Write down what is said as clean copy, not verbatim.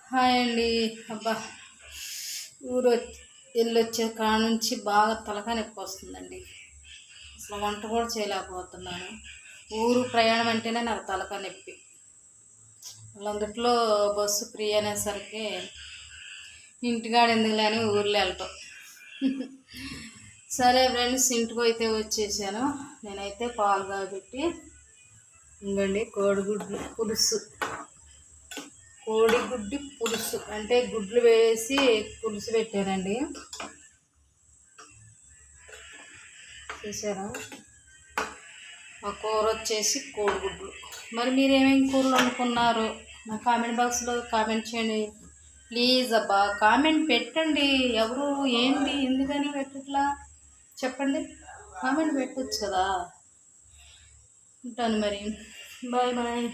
Hi అండి. అబ్బా, ఊరు వెళ్ళొచ్చే కాడ నుంచి బాగా తలకాయ నొప్పి వస్తుందండి. అసలు వంట కూడా చేయలేకపోతున్నాను. ఊరు ప్రయాణం అంటేనే నాకు తలకాయ నొప్పి. అందుట్లో బస్సు ఫ్రీ అనేసరికి ఇంటికాడ ఎందుకులే అని ఊర్లో వెళ్ళటం. సరే ఫ్రెండ్స్, ఇంటికి అయితే వచ్చేసాను. నేనైతే పాలు కాబట్టి ఇంకండి కోడిగుడ్లు పులుసు, కోడిగుడ్డు పులుసు అంటే గుడ్లు వేసి పులుసు పెట్టానండి. చూసారా, ఆ కూర వచ్చేసి కోడిగుడ్లు. మరి మీరు ఏమేమి కూరలు అనుకున్నారు నా కామెంట్ బాక్స్లో కామెంట్ చేయండి ప్లీజ్. అబ్బా, కామెంట్ పెట్టండి. ఎవరు ఏంటి ఎందుకని పెట్టట్లా చెప్పండి, కామెంట్ పెట్టచ్చు కదా. ఉంటాను మరి, బాయ్ బాయ్.